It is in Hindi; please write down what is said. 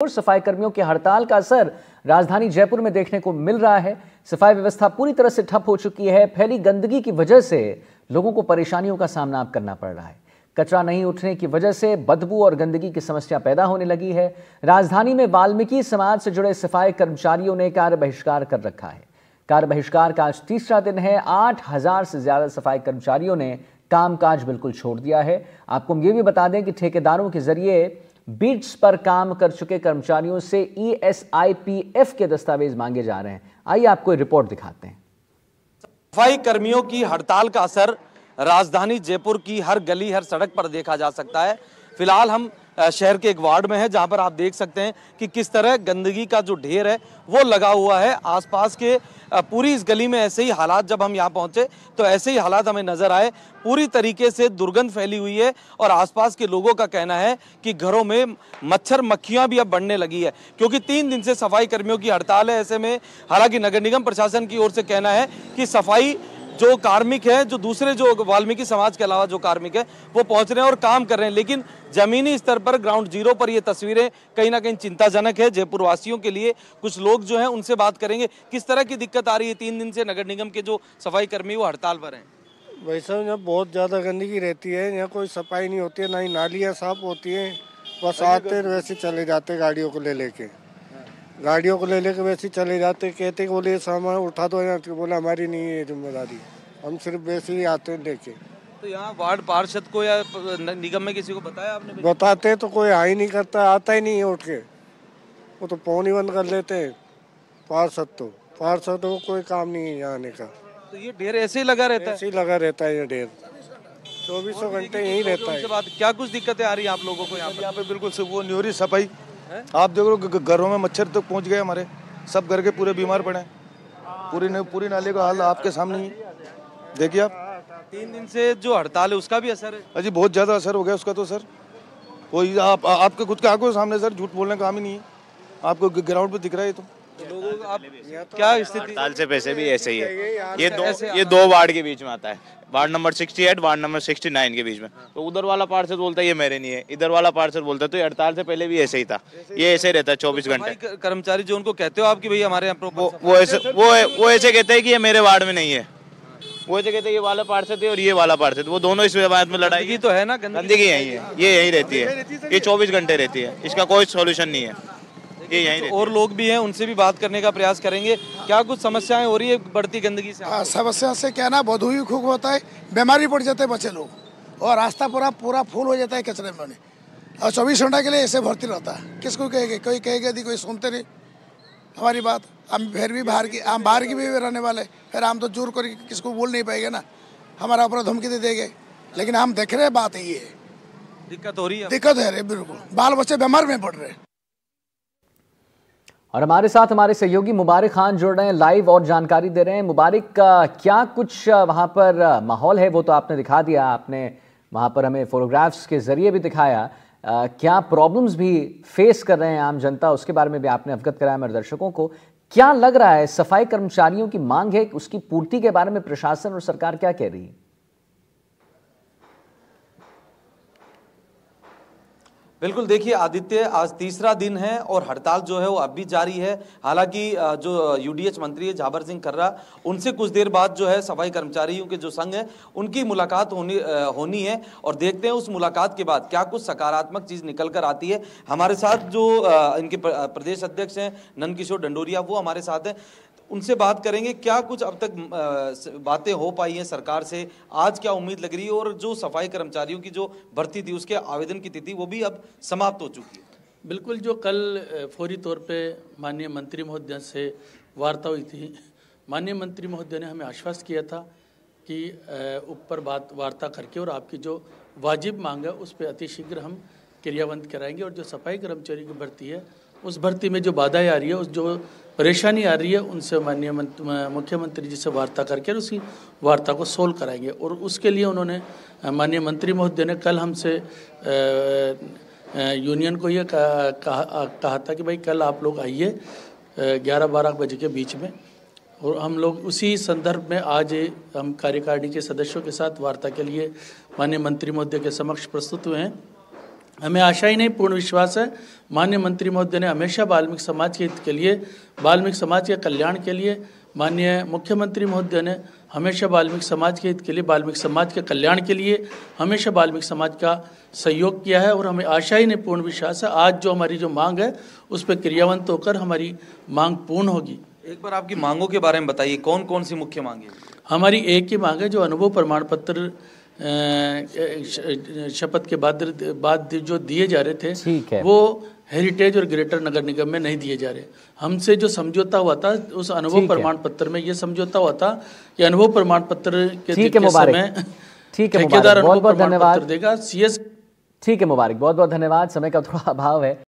और सफाई कर्मियों की हड़ताल का असर राजधानी जयपुर में देखने को मिल रहा है। सफाई व्यवस्था पूरी तरह से ठप हो चुकी है। फैली गंदगी की वजह से लोगों को परेशानियों का सामना करना पड़ रहा है। कचरा नहीं उठने की वजह से बदबू और गंदगी की समस्या पैदा होने लगी है। राजधानी में वाल्मीकि समाज से जुड़े सफाई कर्मचारियों ने कार्य बहिष्कार कर रखा है। कार्य बहिष्कार का आज तीसरा दिन है। 8,000 से ज्यादा सफाई कर्मचारियों ने कामकाज बिल्कुल छोड़ दिया है। आपको हम ये भी बता दें कि ठेकेदारों के जरिए बीट्स पर काम कर चुके कर्मचारियों से ESIPF के दस्तावेज मांगे जा रहे हैं। आइए आपको रिपोर्ट दिखाते हैं। सफाई कर्मियों की हड़ताल का असर राजधानी जयपुर की हर गली हर सड़क पर देखा जा सकता है। फिलहाल हम शहर के एक वार्ड में है, जहां पर आप देख सकते हैं कि किस तरह गंदगी का जो ढेर है वो लगा हुआ है। आसपास के पूरी इस गली में ऐसे ही हालात, जब हम यहां पहुंचे तो ऐसे ही हालात हमें नजर आए। पूरी तरीके से दुर्गंध फैली हुई है और आसपास के लोगों का कहना है कि घरों में मच्छर मक्खियां भी अब बढ़ने लगी है, क्योंकि 3 दिन से सफाई कर्मियों की हड़ताल है। ऐसे में हालांकि नगर निगम प्रशासन की ओर से कहना है कि सफाई जो कार्मिक है, जो दूसरे जो वाल्मीकि समाज के अलावा जो कार्मिक है वो पहुंच रहे हैं और काम कर रहे हैं, लेकिन जमीनी स्तर पर ग्राउंड जीरो पर ये तस्वीरें कहीं ना कहीं चिंताजनक है जयपुर वासियों के लिए। कुछ लोग जो हैं उनसे बात करेंगे, किस तरह की दिक्कत आ रही है। 3 दिन से नगर निगम के जो सफाई कर्मी वो हड़ताल पर हैं। वैसे यहाँ बहुत ज़्यादा गंदगी रहती है, यहाँ कोई सफाई नहीं होती है, ना ही नालियाँ साफ होती हैं। बस आते वैसे चले जाते गाड़ियों को ले लेके वैसे चले जाते, कहते कि बोले सामान उठा दो यहाँ, बोला हमारी नहीं है जिम्मेदारी, हम सिर्फ वैसे ही आते हैं लेके। तो यहाँ वार्ड पार्षद को या निगम में किसी को बताया आपने? बताते तो कोई आ ही नहीं करता, आता ही नहीं है उठ के, वो तो फोन ही बंद कर लेते हैं। पार्षद को कोई काम नहीं है यहाँ आने का। तो ये ढेर ऐसे ही लगा रहता है? ऐसे ही लगा रहता है ये ढेर, 24 घंटे यही रहता है। क्या कुछ दिक्कतें आ रही है आप लोगों को यहाँ पे? बिल्कुल सब वो नहीं हो रही सफाई। आप देखो घरों में मच्छर तक पहुँच गए, हमारे सब घर के पूरे बीमार पड़े। पूरी नाले का हाल आपके सामने ही देखिए आप। 3 दिन से जो हड़ताल है उसका भी असर है? अजी बहुत ज्यादा असर हो गया उसका तो सर। कोई आपके खुद के आंखों सामने सर, झूठ बोलने का काम ही नहीं है। आपको ग्राउंड पे दिख रहा है। तो लोगों आप क्या स्थिति? हड़ताल से पैसे भी ऐसे ही है। ये दो वार्ड के बीच में आता है, वार्ड नंबर 68 वार्ड नंबर 69 के बीच में। तो उधर वाला पार्षद बोलता है ये मेरे नहीं है, इधर वाला पार्षद बोलता है। तो हड़ताल से पहले भी ऐसे ही था, ये ऐसे ही रहता है 24 घंटे। कर्मचारी जो उनको कहते हो आप कि भाई हमारे यहाँ वो ऐसे कहते हैं कि ये मेरे वार्ड में नहीं है, वो ऐसे कहते हैं ये वाला पार्षद है और ये वाला पार्षद, वो दोनों इस बात में लड़ाई तो है ना। गंदगी यही है, ये यही रहती है, ये 24 घंटे रहती है, इसका कोई सोल्यूशन नहीं है, ये यही। और लोग भी हैं, उनसे भी बात करने का प्रयास करेंगे। क्या कुछ समस्याएं हो रही है बढ़ती गंदगी से? समस्या से क्या ना, बदबू खूब होता है, बीमारी पड़ जाते हैं बच्चे लोग, और रास्ता पूरा फूल हो जाता है कचरे में। और 24 घंटा के लिए ऐसे भर्ती रहता है। किसको कहेंगे? कोई कहेगा यदि कोई सुनते नहीं हमारी बात। हम फिर भी बाहर की भी रहने वाले, फिर हम तो जोर करके किसको बोल नहीं पाएंगे ना, हमारा ऊपर धमकी दे देंगे। लेकिन हम देख रहे, बात यही है, दिक्कत हो रही है। दिक्कत है बिल्कुल, बाल बच्चे बीमार में पड़ रहे हैं। और हमारे साथ हमारे सहयोगी मुबारक खान जुड़ रहे हैं लाइव और जानकारी दे रहे हैं। मुबारक, क्या कुछ वहां पर माहौल है वो तो आपने दिखा दिया, आपने वहां पर हमें फोटोग्राफ्स के जरिए भी दिखाया। क्या प्रॉब्लम्स भी फेस कर रहे हैं आम जनता, उसके बारे में भी आपने अवगत कराया मेरे दर्शकों को। क्या लग रहा है, सफाई कर्मचारियों की मांग है, उसकी पूर्ति के बारे में प्रशासन और सरकार क्या कह रही है? बिल्कुल, देखिए आदित्य, आज तीसरा दिन है और हड़ताल जो है वो अब भी जारी है। हालांकि जो UDH मंत्री है झाबर सिंह खर्रा, उनसे कुछ देर बाद जो है सफाई कर्मचारियों के जो संघ है उनकी मुलाकात होनी है, और देखते हैं उस मुलाकात के बाद क्या कुछ सकारात्मक चीज निकल कर आती है। हमारे साथ जो इनके प्रदेश अध्यक्ष हैं नंदकिशोर डंडोरिया, वो हमारे साथ हैं, उनसे बात करेंगे क्या कुछ अब तक बातें हो पाई हैं सरकार से, आज क्या उम्मीद लग रही है, और जो सफाई कर्मचारियों की जो भर्ती थी उसके आवेदन की तिथि वो भी अब समाप्त हो चुकी है। बिल्कुल, जो कल फौरी तौर पे माननीय मंत्री महोदय से वार्ता हुई थी, माननीय मंत्री महोदय ने हमें आश्वस्त किया था कि ऊपर वार्ता करके और आपकी जो वाजिब मांग है उस पर अतिशीघ्र हम क्रियान्वित कराएंगे, और जो सफाई कर्मचारी की भर्ती है उस भर्ती में जो बाधाएं आ रही है, उस जो परेशानी आ रही है, उनसे माननीय मुख्यमंत्री जी से वार्ता करके उसी वार्ता को सोल्व कराएंगे। और उसके लिए उन्होंने, माननीय मंत्री महोदय ने कल हमसे यूनियन को ये कहा था कि भाई कल आप लोग आइए 11-12 बजे के बीच में, और हम लोग उसी संदर्भ में आज हम कार्यकारिणी के सदस्यों के साथ वार्ता के लिए माननीय मंत्री महोदय के समक्ष प्रस्तुत हुए हैं। हमें आशा ही नहीं, पूर्ण विश्वास है। माननीय मंत्री महोदय ने हमेशा वाल्मीकि समाज के हित के लिए, वाल्मीकि समाज के कल्याण के लिए, माननीय मुख्यमंत्री महोदय ने हमेशा वाल्मीकि समाज के हित के लिए, वाल्मीकि समाज के कल्याण के लिए हमेशा वाल्मीकि समाज का सहयोग किया है। और हमें आशा ही नहीं, पूर्ण विश्वास है, आज जो हमारी जो मांग है उस पर क्रियावंत होकर हमारी मांग पूर्ण होगी। एक बार आपकी मांगों के बारे में बताइए, कौन कौन सी मुख्य मांग है? हमारी एक ही मांग है, जो अनुभव प्रमाण पत्र शपथ के बाद जो दिए जा रहे थे वो हेरिटेज और ग्रेटर नगर निगम में नहीं दिए जा रहे। हमसे जो समझौता हुआ था उस अनुभव प्रमाण पत्र में ये समझौता हुआ था कि अनुभव प्रमाण पत्र के समय ठेकेदार अनुभव प्रमाण पत्र देगा। CS ठीक है मुबारक, बहुत बहुत धन्यवाद। समय का थोड़ा अभाव है।